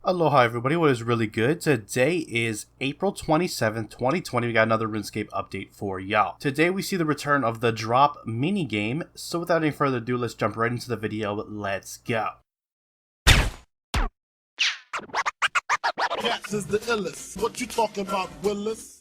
Aloha everybody, what is really good? Today is April 27th, 2020. We got another RuneScape update for y'all. Today we see the return of the drop minigame. So without any further ado, let's jump right into the video. Let's go. Cats is the illest. What you talking about, Willis?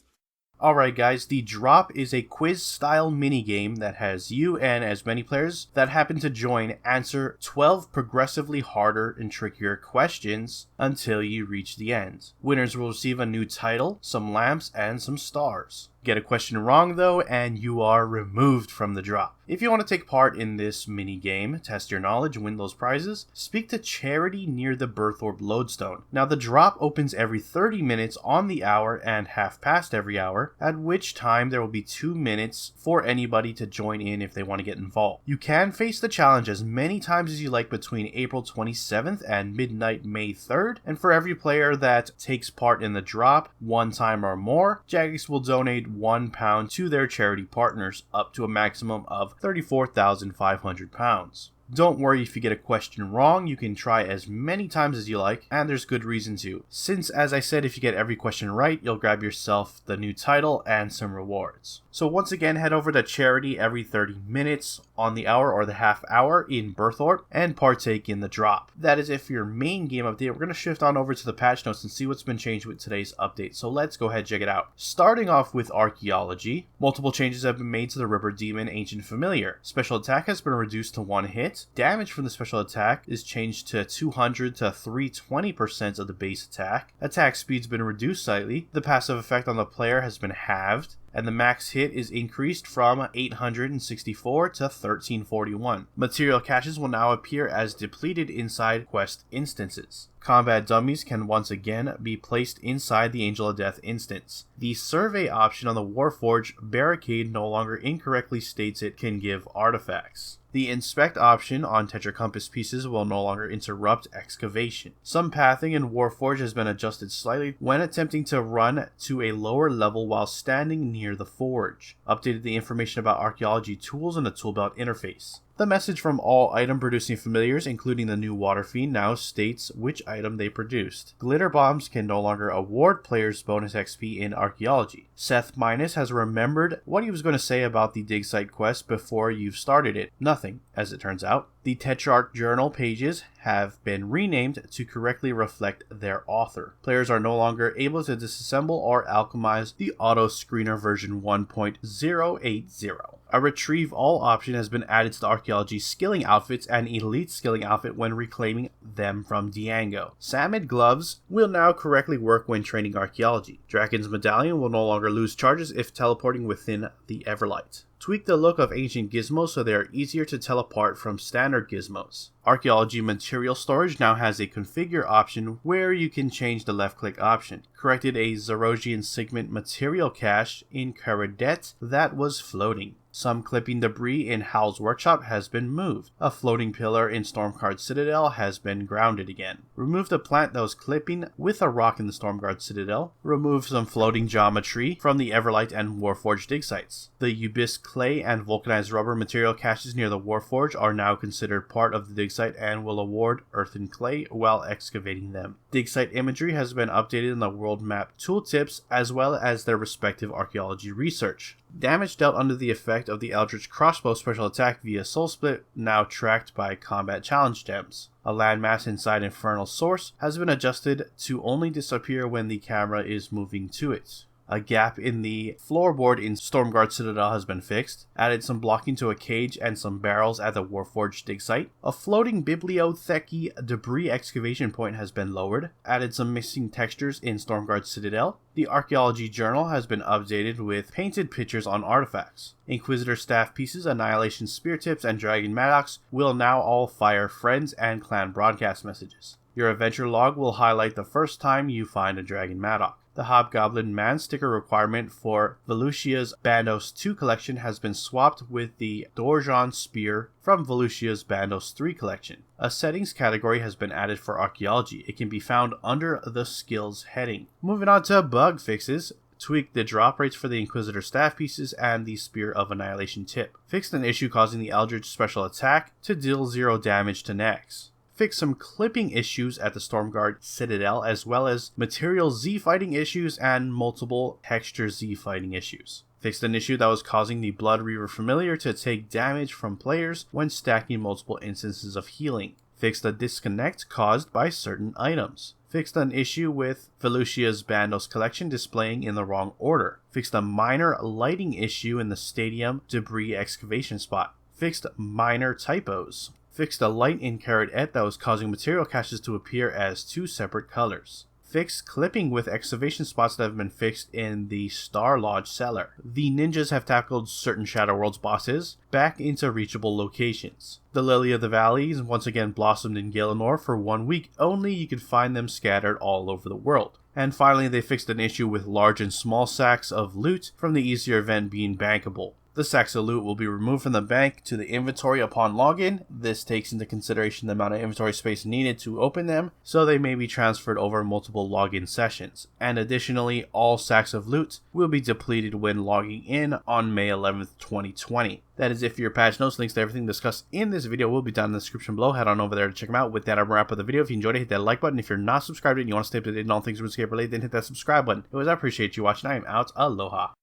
Alright guys, the drop is a quiz-style minigame that has you and as many players that happen to join answer 12 progressively harder and trickier questions until you reach the end. Winners will receive a new title, some lamps, and some stars. Get a question wrong though, and you are removed from the drop. If you want to take part in this mini game, test your knowledge, win those prizes, speak to Charity near the Burthorpe lodestone. Now the drop opens every 30 minutes on the hour and half past every hour, at which time there will be 2 minutes for anybody to join in if they want to get involved. You can face the challenge as many times as you like between April 27th and midnight May 3rd, and for every player that takes part in the drop one time or more, Jagex will donate £1 to their charity partners, up to a maximum of £34,500. Don't worry if you get a question wrong, you can try as many times as you like, and there's good reason to. Since, as I said, if you get every question right, you'll grab yourself the new title and some rewards. So once again, head over to Charity every 30 minutes on the hour or the half hour in Burthorpe and partake in the drop. That is it for your main game update. We're going to shift on over to the patch notes and see what's been changed with today's update. So let's go ahead and check it out. Starting off with Archaeology, multiple changes have been made to the River Demon Ancient Familiar. Special attack has been reduced to 1 hit. Damage from the special attack is changed to 200 to 320% of the base attack. Attack speed's been reduced slightly. The passive effect on the player has been halved, and the max hit is increased from 864 to 1341. Material caches will now appear as depleted inside quest instances. Combat dummies can once again be placed inside the Angel of Death instance. The survey option on the Warforged barricade no longer incorrectly states it can give artifacts. The inspect option on Tetra Compass pieces will no longer interrupt excavation. Some pathing in Warforged has been adjusted slightly when attempting to run to a lower level while standing near the forge. Updated the information about archaeology tools in the toolbelt interface. The message from all item producing familiars, including the new water fiend, now states which item they produced. Glitter bombs can no longer award players bonus XP in Archaeology. Seth Minus has remembered what he was going to say about the dig site quest before you've started it. Nothing, as it turns out. The Tetrarch journal pages have been renamed to correctly reflect their author. Players are no longer able to disassemble or alchemize the auto screener version 1.080. A retrieve all option has been added to the Archaeology skilling outfits and elite skilling outfit when reclaiming them from Diango. Samid gloves will now correctly work when training Archaeology. Draken's medallion will no longer lose charges if teleporting within the Everlight. Tweak the look of ancient gizmos so they are easier to tell apart from standard gizmos. Archaeology material storage now has a configure option where you can change the left click option. Corrected a Zarosian segment material cache in Caradet that was floating. Some clipping debris in Hal's workshop has been moved. A floating pillar in Stormguard Citadel has been grounded again. Remove the plant that was clipping with a rock in the Stormguard Citadel. Remove some floating geometry from the Everlight and Warforged dig sites. The Ubis clay and vulcanized rubber material caches near the Warforge are now considered part of the dig site and will award earth and clay while excavating them. Dig site imagery has been updated in the world map tooltips as well as their respective archaeology research. Damage dealt under the effect of the Eldritch Crossbow special attack via Soul Split now tracked by combat challenge gems. A landmass inside Infernal Source has been adjusted to only disappear when the camera is moving to it. A gap in the floorboard in Stormguard Citadel has been fixed. Added some blocking to a cage and some barrels at the Warforged dig site. A floating bibliotheki debris excavation point has been lowered. Added some missing textures in Stormguard Citadel. The Archaeology journal has been updated with painted pictures on artifacts. Inquisitor staff pieces, Annihilation spear tips, and Dragon Maddocks will now all fire friends and clan broadcast messages. Your adventure log will highlight the first time you find a Dragon Maddock. The Hobgoblin Man sticker requirement for Volusia's Bandos 2 collection has been swapped with the Dorjan Spear from Volusia's Bandos 3 collection. A settings category has been added for Archaeology. It can be found under the skills heading. Moving on to bug fixes. Tweak the drop rates for the Inquisitor staff pieces and the Spear of Annihilation tip. Fixed an issue causing the Eldritch special attack to deal 0 damage to Nags. fixed some clipping issues at the Stormguard Citadel, as well as material Z fighting issues and multiple texture Z fighting issues. Fixed an issue that was causing the Blood Reaver familiar to take damage from players when stacking multiple instances of healing. Fixed a disconnect caused by certain items. Fixed an issue with Felucia's Bandos collection displaying in the wrong order. Fixed a minor lighting issue in the stadium debris excavation spot. Fixed minor typos. Fixed a light in Carrot Et that was causing material caches to appear as two separate colors. Fixed clipping with excavation spots that have been fixed in the Star Lodge cellar. The ninjas have tackled certain Shadow Worlds bosses back into reachable locations. The Lily of the Valleys once again blossomed in Galenor for 1 week, only you could find them scattered all over the world. And finally, they fixed an issue with large and small sacks of loot from the easier event being bankable. The sacks of loot will be removed from the bank to the inventory upon login. This takes into consideration the amount of inventory space needed to open them, so they may be transferred over multiple login sessions. And additionally, all sacks of loot will be depleted when logging in on May 11th, 2020. That is it for your patch notes. Links to everything discussed in this video will be down in the description below. Head on over there to check them out. With that, I'm wrap up the video. If you enjoyed it, hit that like button. If you're not subscribed and you want to stay up to date on all things RuneScape related, then hit that subscribe button. Anyways, I appreciate you watching. I am out. Aloha.